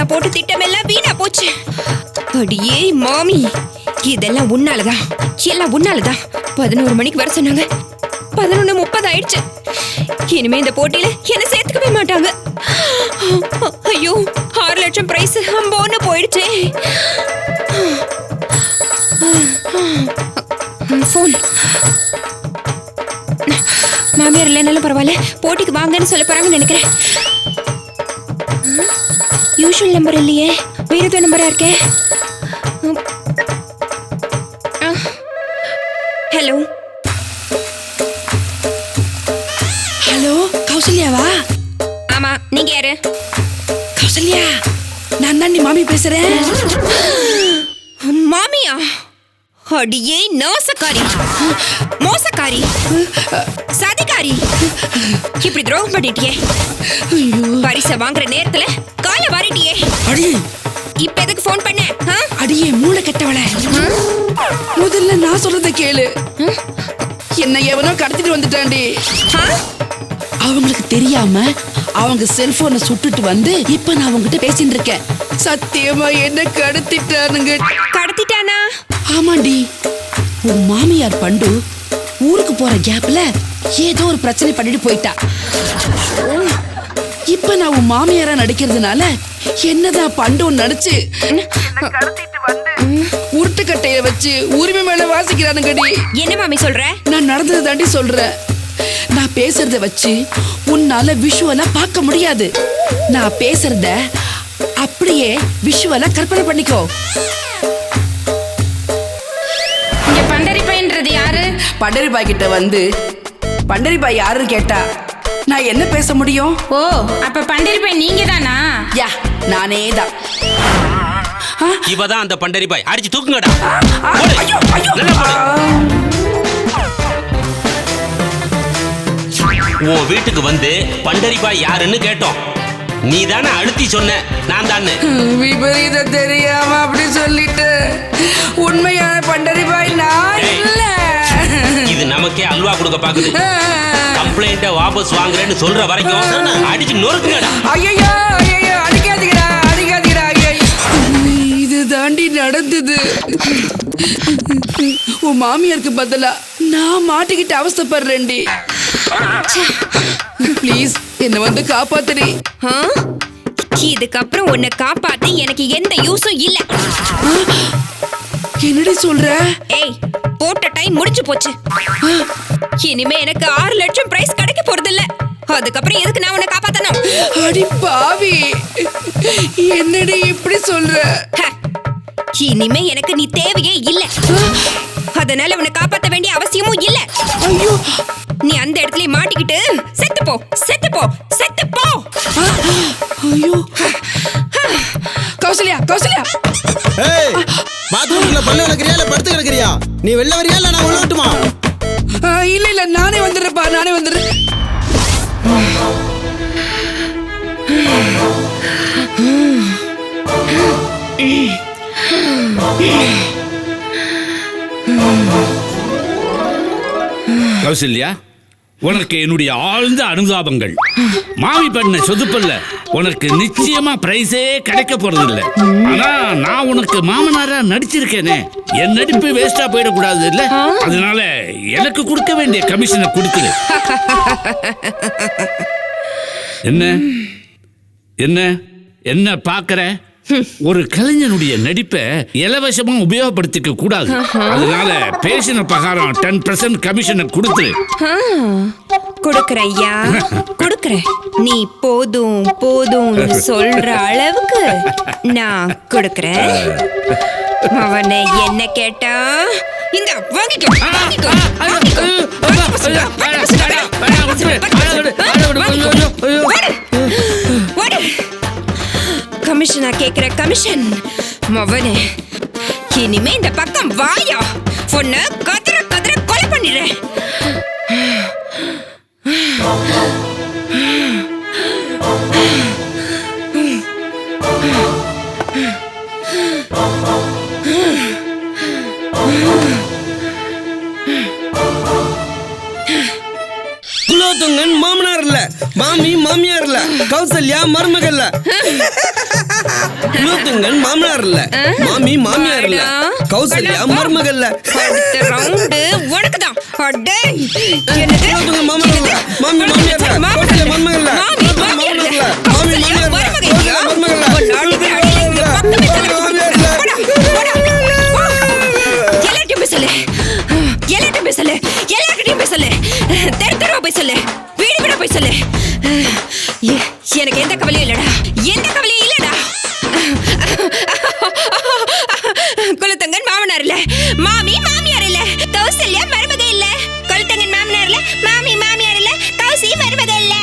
போட்டு திட்டமெல்லாம் வீணா போச்சு. அடியே மாமி, இதெல்லாம் உன்னாலதான், எல்லாம் உன்னாலதான். 11 மணிக்கு வர சொன்னாங்க, 11:30 ஆயிடுச்சு. இனிமே இந்த போட்டியில என்ன சேர்த்துக்கவே மாட்டாங்க. ஐயோ, 6 லட்சம் பிரைஸ் அம்போன்னு போயிடுச்சே. போன். மாமியார் இல்லைனாலும் பரவாயில்ல, போட்டிக்கு வாங்கன்னு சொல்ல போறாங்கன்னு நினைக்கிறேன். யூஷுவல் நம்பர் இல்லையே, வேற ஏதோ நம்பரா இருக்கே. ஹலோ ஹலோ, கௌசல்யாவா? ஆமா, நீங்க யாரு? கௌசல்யா, நான் தான் நீ மாமி பேசுறேன். மாமியா? அடியே நாசக்காரி, மோசக்காரி, சதிகாரி, இப்படி துரோகம் பண்ணிட்டியே. பரிசை வாங்குற நேரத்துல கால வாரிட்டியே. அடி, இப்ப எதுக்கு போன் பண்ண? அடியே மூளை கெட்டவள, முதல்ல நான் சொல்றத கேளு. என்ன எவனோ கடத்திட்டு வந்துட்டாண்டி. அவங்களுக்கு தெரியாம அவங்க செல்போனை சுட்டுட்டு வந்து இப்ப நான் உங்ககிட்ட பேசிட்டு இருக்கேன். சத்தியமா என்ன கடத்திட்டானுங்க. கடத்திட்டானா? ஆமாண்டி. உன் மாமியார் பண்டு ஊருக்கு போற கேப்ல ஏதோ ஒரு பிரச்சனை பண்ணிட்டு போயிட்டா. இப்ப நான் உன் மாமியாரா நடிக்கிறதுனால என்னதான் பண்டு நடிச்சு உருட்டுக்கட்டையில வச்சு உரிமை மேல வாசிக்கிறானுங்கடி. என்ன மாமி சொல்ற? நான் நடந்ததை தாண்டி சொல்றேன். நான் பேசுறத வச்சு உன்னால விஷுவலா பார்க்க முடியாது. நான் பேசுறத அப்படியே விஷுவலா கற்பனை பண்ணிக்கோ. இங்க பண்டரிபாய்ன்றது யாரு? பண்டரிபாய் கிட்ட வந்து பண்டரிபாய் யாருன்னு கேட்டா நான் என்ன பேச முடியும்? ஓ, அப்ப பண்டரிபாய் நீங்க தானா? யா, நானே தான். இவதான் அந்த பண்டரிபாய். அடிச்சு தூக்குங்கடா. உன் வீட்டுக்கு வந்து பண்டரிபாய் யாருன்னு கேட்டோம். நீ தானே அழுத்தி சொன்ன நான் தானே. விபரீதம் தெரியாம அப்படி சொல்லிட்டு உண்மையான பண்டரிபாய் நான் இல்ல. இது நமக்கே அல்வா கொடுக்க பாக்குது. கம்ப்ளைண்ட வாபஸ் வாங்குறேன்னு சொல்ற வரைக்கும் அடிச்சு நொறுக்குங்கடா. ஐயோ ஐயோ, அடிக்காதீங்கடா அடிக்காதீங்கடா. இது தாண்டி நடந்தது. உன் மாமியாருக்கு பதிலா நான் மாட்டிக்கிட்டு அவஸ்தைப்படுறேன்டி. ப்ளீஸ் என்ன வந்து காப்பாத்துடி. இதுக்கப்புறம் உன்னை காப்பாத்தி எனக்கு எந்த யூஸும் இல்ல. என்னடி சொல்ற? ஏய், போட்ட டைம் முடிஞ்சு போச்சு. இனிமே எனக்கு 6 லட்சம் பிரைஸ் கிடைக்க போறது இல்ல. அதுக்கப்புறம் எதுக்கு நான் உன்னை காப்பாத்தணும்? அடி பாவி, என்னடி இப்படி சொல்ற? இனிமே எனக்கு நீ தேவையே இல்ல. அதனால உன்னை காப்பாத்த வேண்டிய அவசியமும் இல்ல. ஐயோ, நீ அந்த இடத்துல மாட்டிக்கிட்டு செத்து போ, செத்து போ, செத்து போ. ஐயோ, கௌசல்யா கௌசல்யா. ஏய், பாத்ரூம்ல பல்ல விளக்குறியா இல்ல படுத்து கிடக்குறியா? நீ வெளில வரியா இல்ல நான் உள்ள விட்டுமா? இல்ல இல்ல, நானே வந்துடுறேன்ப்பா, நானே வந்துடுறேன். கௌசல்யா, உனக்கு என்னுடைய ஆழ்ந்த அனுதாபங்கள். மாமி பண்ண சொதுப்பல்ல உனக்கு நிச்சயமா பிரைஸே கிடைக்க போறது இல்ல. ஆனா நான் உனக்கு மாமனாரா நடிச்சிருக்கேனே, என் நடிப்பு வேஸ்டா போயிடக்கூடாது இல்ல. அதனால எனக்கு கொடுக்க வேண்டிய கமிஷனை கொடுத்துரு. என்ன என்ன என்ன பாக்குற? ஒரு கலைஞனுடைய நடிப்பை இலவசமா உபயோகப்படுத்திக்க கூடாது. அதனால பேசின பிரகாரம் 10% கமிஷனை கொடுத்துரு. கொடுக்கற ஐயா, கொடுக்கறேன். நீ போதும் போதும் சொல்ற அளவுக்கு நான் கொடுக்கறேன். அவனை என்ன கேட்டா இந்த வாங்கிக்கோ வாங்கிக்கோ கமிஷனா கேக்குற கமிஷன் மவனே. இனிமே இந்த பக்கம் வாயா, பொண்ணு கதற கதற கொலை பண்ணிடுறேன். குலோத்துங்கன் மாமனார் இல்ல, மாமி மாமியார் இல்ல, கௌசல்யா மருமகள் இல்ல. குலோத்துங்கன் மாமனார் இல்ல, மாமி மாமியார் இல்ல, கௌசல்யா மருமகள்ல. அடுத்த ரவுண்டு உனக்குதான். அடே, என்னது? குலோத்துங்கன் மாமனார் இல்ல, மாமி மாமியார் இல்ல, கௌசல்யா மருமகள்ல, மாமி மாமியார் இல்ல, மாமி மாமியார் இல்ல, மருமகள் இல்ல, கௌசல்யா மருமகள்ல, உன் அடிக்கிற அடியில இங்க பக்கமே தலை மாமியார் இல்ல. போடா, போடா, போ. எல்லார்கிட்டயும் போய் சொல்லு. எல்லார்கிட்டயும் போய் சொல்லு. எல்லார்கிட்டயும் போய் சொல்லு. தெரு தெருவா போய் சொல்லு. வீடு வீடா போய் சொல்லு. எனக்கு எந்த கவலையும் இல்லடா. எந்த கவலையும் இல்லடா. குலத்தங்கன் மாமனார் இல்ல, மாமி மாமியார் இல்ல, கௌசல்யா மருமக இல்ல. குலத்தங்கன் மாமனார் இல்ல, மாமி மாமியார் இல்ல, கௌசி மருமக இல்ல.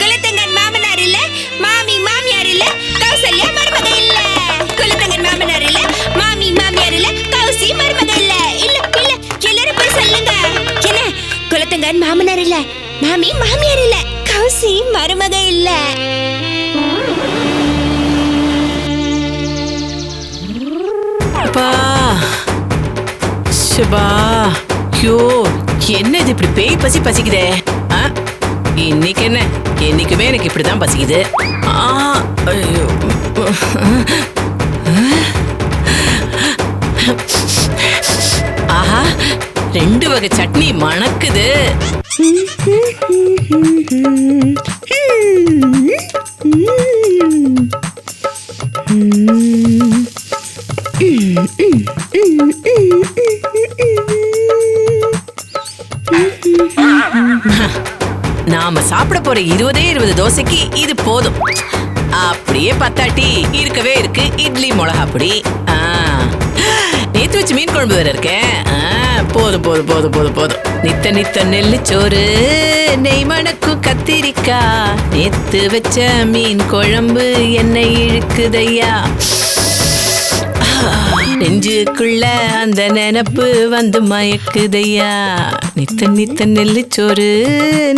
குலத்தங்கன் மாமனார் இல்ல, மாமி மாமியார் இல்ல, கௌசல்யா மருமக இல்ல. குலத்தங்கன் மாமனார் இல்ல, மாமி மாமியார் இல்ல, கௌசி மருமக இல்ல. இல்ல இல்ல, எல்லாரும் போய் சொல்லுங்க. என்ன? குலத்தங்கன் மாமனார் இல்ல, மாமி மாமியார் இல்ல, கௌசி மருமக இல்ல. அப்பா சுபா, ஐயோ என்ன இது இப்படி பேய் பசி பசிக்குதே. இன்னைக்கு என்ன, என்னைக்குமே எனக்கு இப்படிதான் பசிக்குது. ஐயோ, ஆஹா, 2 வகை சட்னி மணக்குது. நாம சாப்பிட போற 20 தோசைக்கு இது போதும். அப்படியே பத்தாட்டி இருக்கவே இருக்கு இட்லி மிளகா பொடி. நேத்து வச்சு மீன் குழம்பு வேற இருக்கேன். போதும் போதும் போதும் போதும் போதும். நித்த நித்த நெல்லு சோறு, நெய் மணக்கும் கத்திரிக்காய், நேத்து வச்ச மீன் குழம்பு என்னை இழுக்குதையா. நெஞ்சுக்குள்ள அந்த நினப்பு வந்து மயக்குதையா. நித்த நித்த நெல்லு சோறு,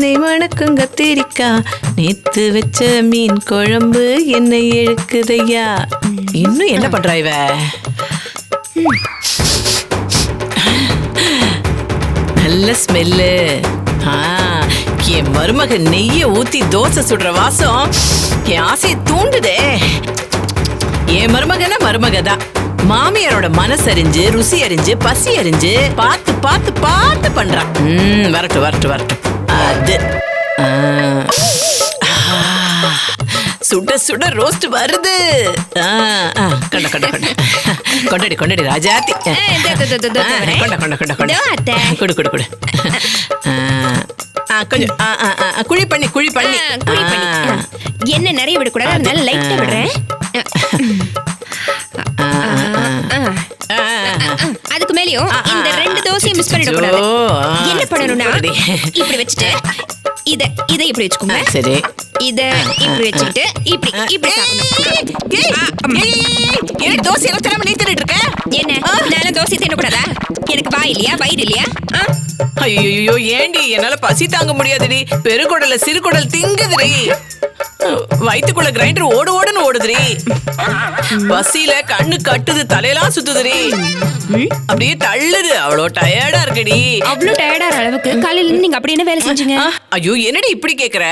நெய் மணக்கும் கத்திரிக்காய், நேத்து வச்ச மீன் குழம்பு என்னை இழுக்குதையா. இன்னும் என்ன பண்றா இவ? நல்ல ஸ்மெல்லு. என் மருமக நெய்ய ஊத்தி தோசை சுடுற வாசம் என் ஆசையை தூண்டுதே. என் மருமகனா மருமகதான். மாமியாரோட மனசறிஞ்சு, ருசி அறிஞ்சு, பசி அறிஞ்சு, பார்த்து பார்த்து பார்த்து பண்றான். வரட்டும் வரட்டும் வரட்டும். அது சுட சுட ரோஸ்ட் வருது. கண்ட கண்ட கண்ட கொண்டாடி கொண்டாடி ராஜாத்தி. கொண்ட கொண்ட கொண்ட கொண்ட குடு குடு குடு. கொஞ்சம் குழி பண்ணி குழி பண்ணி குழி பண்ணி. என்ன நிறைய விடக்கூடாது, அதனால லைட்டா விடுறேன். அதுக்கு மேலயும் இந்த 2 தோசையும் மிஸ் பண்ணிட கூடாது. என்ன பண்ணணும்னா இப்படி வச்சுட்டு இத இப்படி வச்சுக்கோங்க. சரி, இத இப்படி வச்சுட்டு இப்படி இப்படி சாப்பிடணும். தோசை எல்லாம் தினமும் நீ தின்னுட்டு இருக்க. என்ன நான் தோசை தின்ன கூடாதா? எனக்கு வாய் இல்லையா, வயிறு இல்லையா? ஐயோ ஏண்டி, என்னால பசி தாங்க முடியாதுடி. பெருகுடல சிறுகுடல் திங்குதுடி. வயிற்றுக்குள்ள கிரைண்டர் ஓடு ஓடுன்னு ஓடுதுரி. பசியில கண்ணு கட்டுது, தலையெல்லாம் சுத்துதுரி. அப்படியே தள்ளுது. அவ்வளோ டயர்டா இருக்குடி. அவ்வளோ டயர்டா அளவுக்கு காலையில இருந்து நீங்க அப்படி என்ன வேலை செஞ்சீங்க? ஐயோ என்னடி இப்படி கேக்குற?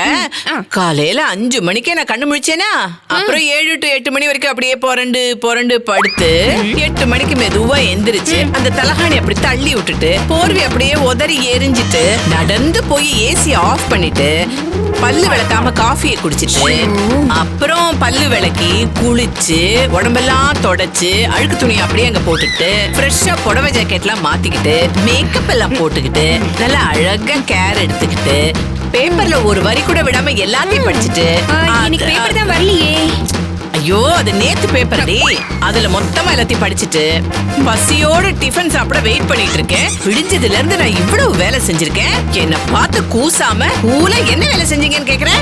காலையில 5 மணிக்கே நான் கண்ணு முழிச்சேனா, அப்புறம் 7 to 8 மணி வரைக்கும் அப்படியே புரண்டு படுத்து 8 மணிக்கு மெதுவா எந்திரிச்சு அந்த தலகாணி அப்படி தள்ளி விட்டுட்டு போர்வை அப்படியே உதறி எரிஞ்சிட்டு நடந்து போய் ஏசி ஆஃப் பண்ணிட்டு பல்லு விளக்காம காஃபியை குடிச்சிட்டு அப்புறம் பல்லு விளக்கி குளிச்சு உடம்பெல்லாம் தொடச்சு அழுக்கு துணி அப்படியே அங்க போட்டுட்டு ஃப்ரெஷ்ஷா புடவை ஜாக்கெட்லாம் மாத்திக்கிட்டு மேக்கப் எல்லாம் போட்டுக்கிட்டு நல்லா அழகா கேர் எடுத்துக்கிட்டு பேப்பர்ல ஒரு வரி கூட விடாம எல்லாத்தையும் படிச்சுட்டு இன்னைக்கு பேப்பர் தான் வரலையே. ஐயோ அது நேத்து பேப்பர் டி. அதுல மொத்தமா எல்லாத்தையும் படிச்சுட்டு பசியோட டிஃபன் சாப்பிட வெயிட் பண்ணிட்டு இருக்கேன். விடிஞ்சதுல இருந்து நான் இவ்வளவு வேலை செஞ்சிருக்கேன். என்ன பார்த்து கூசாம கூலா என்ன வேலை செஞ்சீங்கன்னு கேக்குறேன்.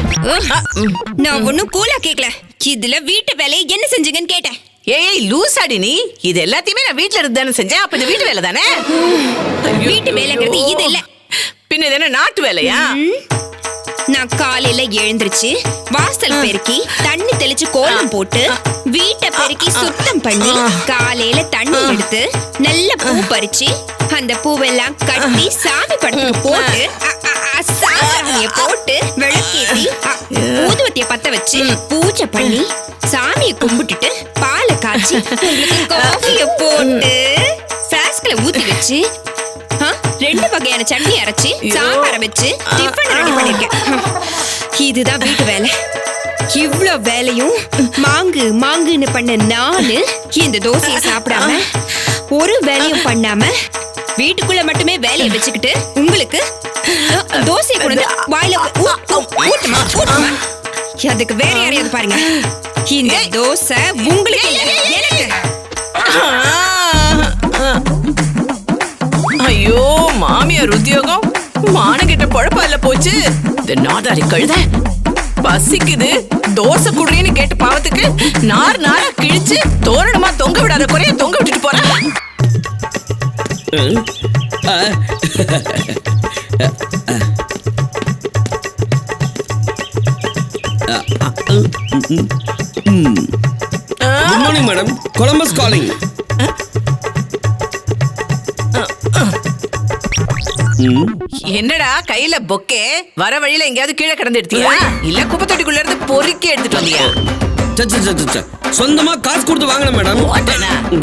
நான் ஒன்னும் கூலா கேக்கல. இதுல வீட்டு வேலையை என்ன செஞ்சீங்கன்னு கேட்டேன். ஏய் லூசாடி நீ. இது எல்லாத்தையுமே நான் வீட்டுல இருந்து தானே செஞ்சேன். அப்ப இது வீட்டு வேலை தானே? வீட்டு வேலைங்கிறது இது இல்ல. பின்ன இது என்ன நாட்டு வேலையா? நான் காலையில எழுந்திருச்சு வாசல் பெருக்கி தண்ணி தெளிச்சு கோலம் போட்டு வீட்டை பெருக்கி சுத்தம் பண்ணி காலையில தண்ணி எடுத்து நல்ல பூ பறிச்சு அந்த பூவெல்லாம் கட்டி சாமி படத்துக்கு போட்டு சாம்பிராணிய போட்டு விளக்கேத்தி ஊதுவத்திய பத்த வச்சு பூஜை பண்ணி சாமியை கும்பிட்டுட்டு பாலை காய்ச்சி உங்களுக்கு காஃபிய போட்டு பிளாஸ்க்ல ஊத்தி வச்சு 2 வகையான சட்னி அரைச்சு சாம்பார வச்சு டிஃபன் ரெடி பண்ணிருக்கேன். இதுதான் வீட்டு வேலை. இவ்ளோ வேலையும் மாங்குன்னு பண்ண நானு இந்த தோசையை சாப்பிடாம ஒரு வேலையும் பண்ணாம வீட்டுக்குள்ள மட்டுமே வேலையை வச்சுக்கிட்டு உங்களுக்கு தோசையை கொண்டு வாயில ஊட்டுமா. அதுக்கு வேற யாரையாவது பாருங்க. இந்த தோசை உங்களுக்கு எனக்கு. ஐயோ மாமியார் உத்தியோகம் மானகிட்ட பொழப்பால போச்சு. இந்த நாதாரி கழுத பசிக்குது தோசை குடுறீன்னு கேட்டு பாவத்துக்கு நாரா கிழிச்சு தோரணமா தொங்க விடாத குறைய தொங்க விட்டுட்டு போறேன். Good morning madam. Columbus calling. என்னடா கையில பொக்கே வர வழியில எங்கயாவது கீழே கிடந்து எடுத்தியா இல்ல குப்பை தொட்டிக்குள்ள இருந்து பொறுக்கி எடுத்துட்டு வந்தியா? சொந்தமா காசு கொடுத்து வாங்கின மேடம்.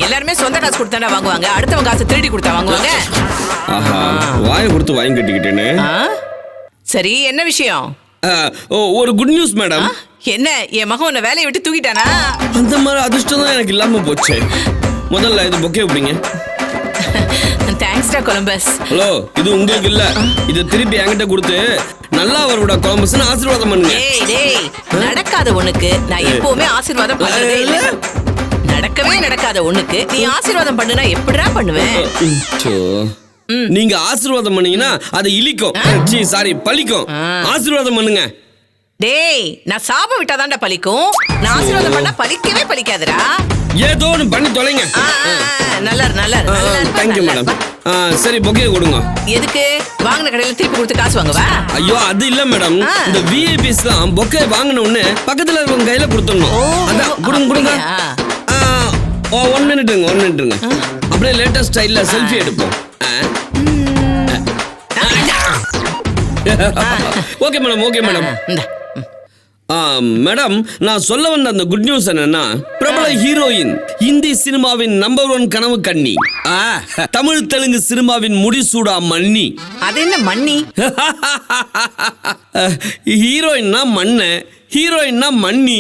எல்லாருமே சொந்த காசு கொடுத்தாண்டா வாங்குவாங்க. அடுத்தவங்க காசு திருடி கொடுத்தா வாங்குவாங்க. வாயை கொடுத்து வாங்கி கட்டிக்கிட்டேன்னு. சரி என்ன விஷயம்? ஒரு குட் நியூஸ் மேடம். என்ன என் மகன் உன்னை வேலையை விட்டு தூக்கிட்டானா? அந்த மாதிரி அதிர்ஷ்டம் தான் எனக்கு இல்லாம போச்சு. முதல்ல இது பொக்கே எப்படிங்க? தேங்க்ஸ்டா கொலம்பஸ். ஹலோ, இது உங்களுக்கு இல்ல. இது திருப்பி என்கிட்ட கொடுத்து நல்லா வருடா கொலம்பஸ்னு ஆசீர்வாதம் பண்ணுங்க. டேய் நடக்காத ஒண்ணுக்கு நான் எப்பவுமே ஆசீர்வாதம் பண்ணவே இல்ல. நடக்காத ஒண்ணுக்கு நீ ஆசீர்வாதம் பண்ணுனா எப்படிடா பண்ணுவேன்? நீங்க ஆசீர்வாதம் பண்ணீங்கன்னா அது இலிக்கும். சாரி பலிக்கும். ஆசீர்வாதம் பண்ணுங்க. டேய் நான் சாபம் விட்டாதான்டா பலிக்கும். நான் ஆசீர்வாதம் பண்ணா பலிக்கவே பலிக்காதுடா. ஏதோ ஒன்று பண்ணி தொலைங்க. நல்லா தேங்க்யூ மேடம். சரி பொக்கே கொடுங்க. எதுக்கு? வாங்கின கடையில திருப்பி கொடுத்து காசு வாங்குவா? ஐயோ அது இல்ல மேடம். இந்த விஐபிஸ்லாம் பொக்கே வாங்கின உடனே பக்கத்துல இருக்கவங்க கையில கொடுத்துடணும். அதான் கொடுங்க. 1 மினிட்டுங்க. அப்படியே லேட்டஸ்ட் ஸ்டைல்ல செல்ஃபி எடுப்போம். Okay madam. மேடம் நான் சொல்ல வந்த அந்த குட் நியூஸ் என்னன்னா, பிரபல ஹீரோயின், இந்தி சினிமாவின் நம்பர் 1 கனவு கண்ணி, தமிழ் தெலுங்கு சினிமாவின் முடிசூடா மண்ணி. அது என்ன மண்ணி? ஹீரோயின்னா மண்ணு, ஹீரோயின்னா மண்ணி.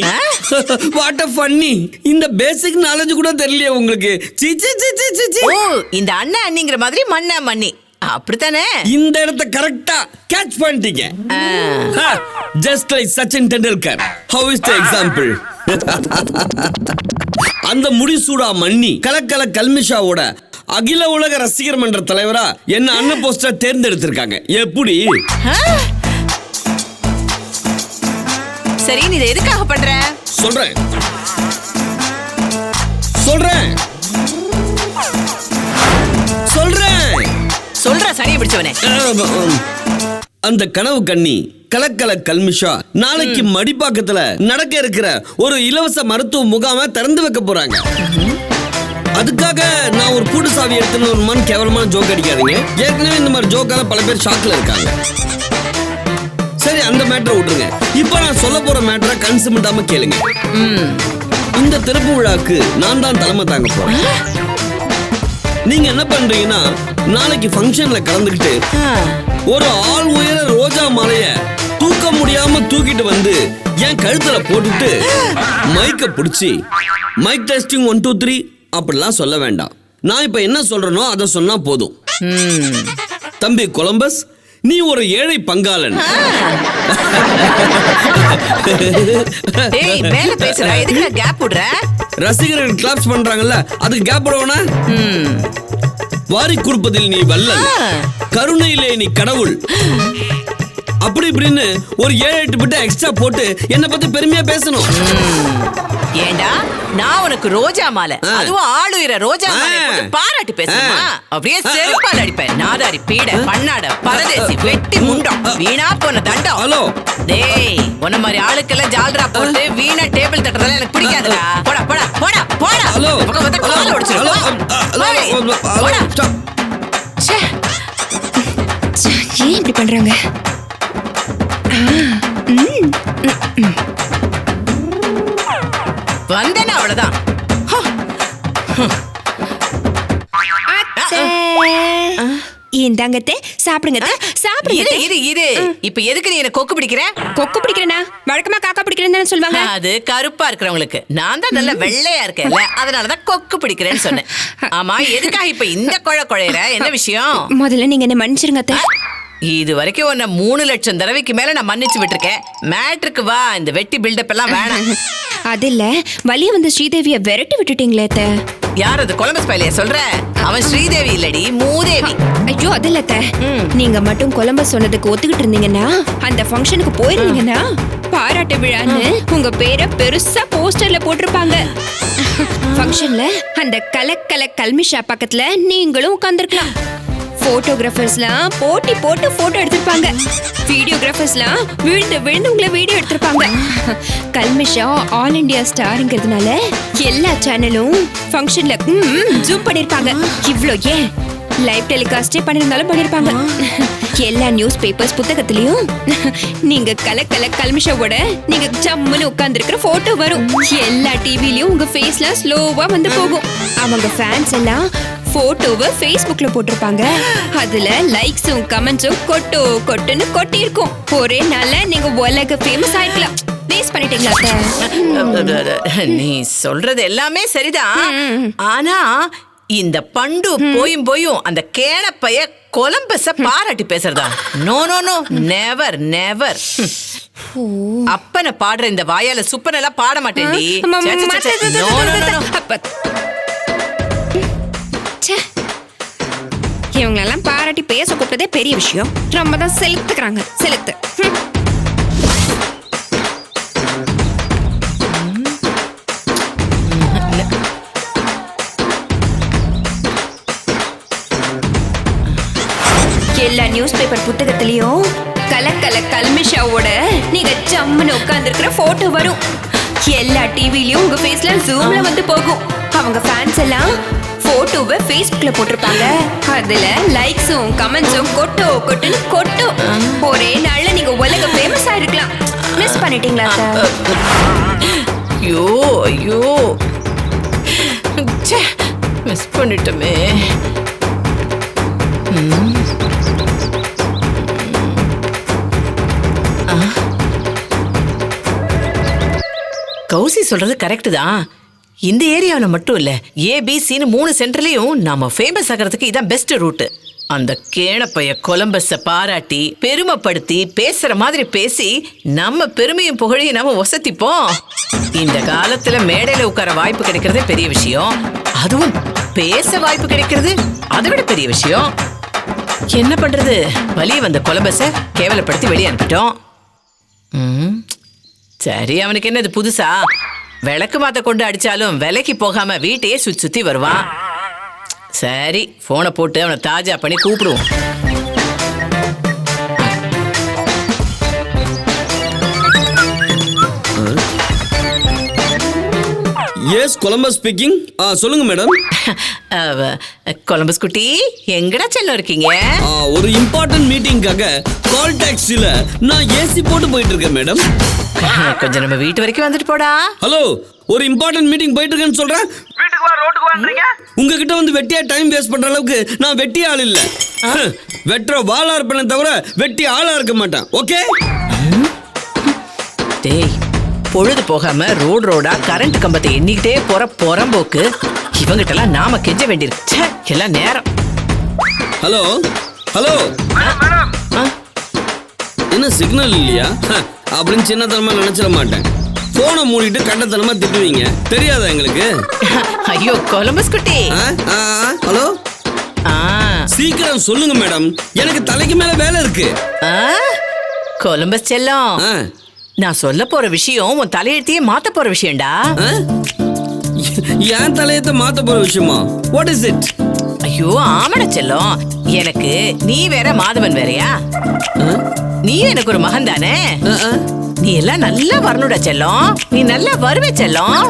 What a funny. இந்த பேசிக் நாலேஜ் கூட தெரியலையே உங்களுக்கு? ஓ இந்த அண்ணா அண்ணிங்கிற மாதிரி மண்ணா மண்ணி அப்படித்தானே? இந்த இடத்தை கரெக்டா கேட்ச் பண்ணிட்டீங்க. Just like Sachin Tendulkar. How is the example? அந்த முடிசூடா மண்ணி கலக்கல கல்மிஷாவோட அகில உலக ரசிகர் மன்ற தலைவரா என்ன அண்ணன் போஸ்டர் தேர்ந்தெடுத்திருக்காங்க. எப்படி? சரி நீ இதை எதுக்காக பண்ற? சொல்றேன் சொல்ற சனியை பிடிச்சவனே. அந்த கனவு கண்ணி கலக்கல கல்மிஷா நாளைக்கு மடிப்பாக்கத்துல நடக்க இருக்கிற ஒரு இலவச மருத்துவ முகாமை திறந்து வைக்க போறாங்க. அதுக்காக நான் ஒரு பூட்டு சாவி எடுத்துன்னு ஒரு மண் கேவலமான ஜோக் அடிக்காதீங்க. ஏற்கனவே இந்த மாதிரி ஜோக்கால பல பேர் ஷாக்ல இருக்காங்க. சரி அந்த மேட்டரை விட்டுருங்க. இப்ப நான் சொல்ல போற மேட்டரை கன்சிமெண்டாம கேளுங்க. இந்த திறப்பு விழாக்கு நான் தான் தலைமை தாங்க போறேன். நீங்க என்ன பண்றீங்கன்னா, நாளைக்கு ஃபங்க்ஷன்ல கலந்துக்கிட்டு ஒரு ஆள் உயர ரோஜா மாலைய தூக்க முடியாம தூக்கிட்டு வந்து என் கழுத்துல போட்டுட்டு மைக்க பிடிச்சி மைக் டெஸ்டிங் 1 2 3 அப்படிலாம் சொல்ல வேண்டாம். நான் இப்ப என்ன சொல்றேனோ அதை சொன்னா போதும். தம்பி கொலம்பஸ், நீ ஒரு ஏழை பங்காளன். டேய் மேல பேசுற, எதுக்கு கேப் விடுற? ரசிகர்கள் கிளாப்ஸ் பண்றாங்கல்ல, அதுக்கு கேப் விடுவனா? வாரி கொடுப்பதில் நீ வல்லல், கருணையிலே நீ கடவுள், அப்படி இப்படின்னு ஒரு 7-8 பிட்ட எக்ஸ்ட்ரா போட்டு என்ன பத்தி பெருமையா பேசணும். ஏண்டா நான் உனக்கு ரோஜா மாலை, அதுவும் ஆளுயிர ரோஜா மாலை போட்டு பாராட்டி பேசணுமா? அப்படியே செருப்பால் அடிப்பேன். நாதாரி பீட பண்ணாட பரதேசி வெட்டி முண்டம் வீணா போன தண்டம். ஹலோ டேய், உன்ன மாதிரி ஆளுக்கெல்லாம் ஜால்ரா போட்டு வீணா டேபிள் தட்டுறதெல்லாம் எனக்கு பிடிக்காதுடா. போடா போடா போடா போடா. ஹலோ பக்கம் வந்து கால உடைச்சிரு. பண்றாங்க. வந்தேன்னா அவ்வளவுதான். இந்தாங்கத்தே சாப்பிடுங்க அத்தை. சாப்பிடுங்க இரு அத்தை. இரு இரு இப்ப எதுக்கு நீ என்ன கொக்கு பிடிக்கிற? கொக்கு பிடிக்கிறேனா? வழக்கமா காக்கா பிடிக்கிறேன்னு சொல்லுவாங்க. அது கருப்பா இருக்கிறவங்களுக்கு. நான் தான் நல்ல வெள்ளையா இருக்கேன்ல, அதனாலதான் கொக்கு பிடிக்கிறேன்னு சொன்னேன். ஆமா, எதுக்காக இப்ப இந்த குழையிற? என்ன விஷயம்? முதல்ல நீங்க என்ன மன்னிச்சிருங்க அத்தை. இது வரைக்கும் உன்னை 3 லட்சம் தடவைக்கு மேல நான் மன்னிச்சு விட்டுருக்கேன். மேட்ருக்கு வா, இந்த வெட்டி பில்டப் எல்லாம் வேணாம். அது இல்ல, வழிய வந்து ஸ்ரீதேவிய விரட்டி விட்டுட்டீங்களே அத்தை. யார் அது? கொலம்பஸ் பையலையா சொல்ற? அவன் ஸ்ரீதேவி இல்லடி, மூதேவி. ஐயோ அது இல்ல அத்தை. நீங்க மட்டும் கொலம்பஸ் சொன்னதுக்கு ஒத்துக்கிட்டு இருந்தீங்கன்னா, அந்த ஃபங்க்ஷனுக்கு போயிருந்தீங்கன்னா, பாராட்டு விழான்னு உங்க பேரை பெருசா போஸ்டர்ல போட்டிருப்பாங்க. ஃபங்க்ஷன்ல அந்த கல்மிஷா பக்கத்துல நீங்களும் உட்கார்ந்திருக்கலாம். போட்டோகிராஃபர்ஸ்லாம் போட்டி போட்டு போட்டோ எடுத்திருப்பாங்க. வீடியோகிராஃபர்ஸ்லாம் விழுந்து உங்களை வீடியோ எடுத்திருப்பாங்க. கல்மிஷா ஆல் இந்தியா ஸ்டார்ங்கிறதுனால எல்லா சேனலும் ஃபங்க்ஷன்ல ஜூம் பண்ணிருப்பாங்க. இவ்ளோ ஏன் லைவ் டெலிகாஸ்டே பண்ணிருந்தாலும் பண்ணிருப்பாங்க. எல்லா நியூஸ் பேப்பர்ஸ் புத்தகத்திலயும் நீங்க கல்மிஷாவோட நீங்க ஜம்முன்னு உட்கார்ந்து இருக்கிற போட்டோ வரும். எல்லா டிவிலயும் உங்க ஃபேஸ்லாம் ஸ்லோவா வந்து போகும். அவங்க ஃபேன்ஸ் எல்லாம் போட்டோவை Facebookல போட்டிருப்பாங்க. அதுல லைக்ஸும் கமெண்ட்ஸும் கொட்டுன்னு கொட்டி இருக்கும். ஒரே நாள்ல நீங்க உலக ஃபேமஸ் ஆயிக்கலாம். வேஸ்ட் பண்ணிட்டீங்களா அத்தை? நீ சொல்றது எல்லாமே சரிதான். ஆனா இந்த பண்டு போயும் அந்த கேணப்பைய கொலம்பஸ பாராட்டி பேசுறதா? No no no, never never. அப்பன பாடுற இந்த வாயால சுப்பனெல்லாம் பாட மாட்டேன்டி. இவங்களெல்லாம் பாராட்டி பேச கூப்பிட்டதே பெரிய விஷயம். ரொம்ப தான் செலுத்துக்கிறாங்க. செலுத்து. எல்லா நியூஸ் பேப்பர் புத்தகத்திலயும் கல்மிஷாவோட நீங்க ஜம்முன்னு உட்கார்ந்து இருக்கிற போட்டோ வரும். எல்லா டிவிலயும் உங்க ஃபேஸ்ல ஜூம்ல வந்து போகும். அவங்க ஃபேன்ஸ் எல்லாம் போட்டோவை Facebookல போட்டிருப்பாங்க. அதுல லைக்ஸும் கமெண்ட்ஸும் கொட்டுன்னு கொட்டும். ஒரே நாள்ல நீங்க உலக ஃபேமஸ் ஆயிருக்கலாம். மிஸ் பண்ணிட்டீங்களா சார்? ஐயோ ஐயோ, மிஸ் பண்ணிட்டோமே. கௌசி சொல்றது கரெக்ட் தான். இந்த ஏரியாவில் மட்டும் இல்ல, ABCன்னு 3 சென்டர்லயும் நாம ஃபேமஸ் ஆகிறதுக்கு இதான் பெஸ்ட் ரூட். அந்த கேணப்பைய கொலம்பஸ பாராட்டி பெருமைப்படுத்தி பேசுற மாதிரி பேசி நம்ம பெருமையும் புகழையும் நாம ஒசத்திப்போம். இந்த காலத்துல மேடையில உட்கார வாய்ப்பு கிடைக்கிறதே பெரிய விஷயம். அதுவும் பேச வாய்ப்பு கிடைக்கிறது அதை விட பெரிய விஷயம். என்ன பண்றது, வழிய வந்த கொலம்பஸ கேவலப்படுத்தி வெளியே அனுப்பிட்டோம். சரி, அவனுக்கு என்ன இது புதுசா? விளக்கு மாத்த கொண்டு அடிச்சாலும் விலைக்கு போகாம வீட்டையே சுத்தி வருவான். சரி, போனை போட்டு அவனை தாஜா பண்ணி கூப்பிடுவோம். Yes, Columbus speaking. சொல்லுங்க மேடம். கொலம்பஸ் குட்டி, எங்கடா செல்லம் இருக்கீங்க? ஒரு இம்பார்ட்டன்ட் மீட்டிங்காக கால் டாக்ஸில நான் ஏசி போட்டு போயிட்டு இருக்கேன் மேடம். கொஞ்சம் நம்ம வீட்டு வரைக்கும் வந்துட்டு போடா. ஹலோ, ஒரு இம்பார்ட்டன்ட் மீட்டிங் போயிட்டு இருக்கேன்னு சொல்றேன். வீட்டுக்கு வா, ரோட்டுக்கு வான்றீங்க. உங்ககிட்ட வந்து வெட்டியா டைம் வேஸ்ட் பண்ற அளவுக்கு நான் வெட்டி ஆள் இல்ல. வெட்டுற வாளா இருப்பேனே தவிர வெட்டி ஆளா இருக்க மாட்டேன். ஓகே? டேய், பொழுது போகாம ரோடா கரண்ட் கம்பத்தை எண்ணிக்கிட்டே போற புறம்போக்கு. இவங்கிட்டலாம் நாம கெஞ்ச வேண்டியிருக்கு. எல்லாம் நேரம். ஹலோ ஹலோ, என்ன சிக்னல் இல்லையா அப்படின்னு சின்னத்தனமா நினைச்சிட மாட்டேன். போனை மூடிட்டு கண்டத்தனமா திட்டுவீங்க, தெரியாதா எங்களுக்கு? ஐயோ கொலம்பஸ் குட்டி. ஹலோ, சீக்கிரம் சொல்லுங்க மேடம், எனக்கு தலைக்கு மேல வேலை இருக்கு. கொலம்பஸ் செல்லம், நான் சொல்ல போற விஷயம் உன் தலையெழுத்தையே மாத்த போற விஷயம்டா. என் தலையத்தை மாத்த போற விஷயமா? What is it? ஐயோ ஆமட செல்லம், எனக்கு நீ வேற மாதவன் வேறயா? நீ எனக்கு ஒரு மகன் தானே? நீ எல்லாம் நல்லா வரணுடா செல்லம். நீ நல்லா வருவே செல்லம்.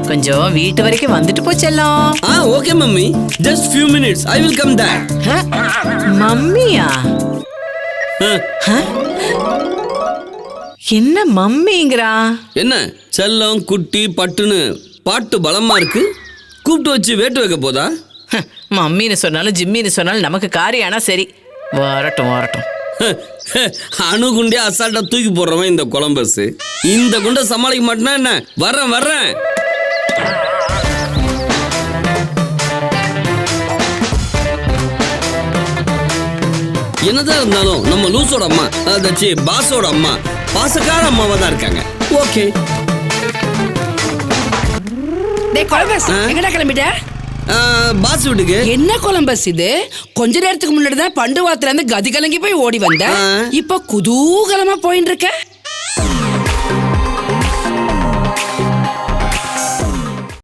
கொஞ்சம் வீட்டு வரைக்கும் வந்துட்டு போ செல்லம். Okay mummy, just few minutes I will come there. மம்மியா? என்ன மம்மிங்கிறா? என்ன செல்லம் குட்டி பட்டுன்னு பாட்டு பலமா இருக்கு, கூப்பிட்டு வச்சு வேட்டு வைக்க போதா? மம்மின்னு சொன்னாலும் ஜிம்மின்னு சொன்னாலும் நமக்கு காரியானா சரி. வரட்டும் வரட்டும். அணுகுண்டே அசால்ட்டா தூக்கி போடுறவன் இந்த கொலம்பஸ். இந்த குண்டை சமாளிக்க மாட்டேன்னா என்ன? வர்றேன் வர்றேன். என்னதான் இருந்தாலும் நம்ம லூசோட அம்மா, அதாச்சு பாஸோட அம்மா பாசக்கார அம்மாவா தான் இருக்காங்க. ஓகே. டேய் கொலம்பஸ், எங்கடா கிளம்பிட்ட? பாஸ் வீட்டுக்கு. என்ன கொலம்பஸ் இது? கொஞ்ச நேரத்துக்கு முன்னாடி தான் பண்டு வாத்துல இருந்து கதி கலங்கி போய் ஓடி வந்த. இப்ப குதூகலமா போயிட்டு இருக்க.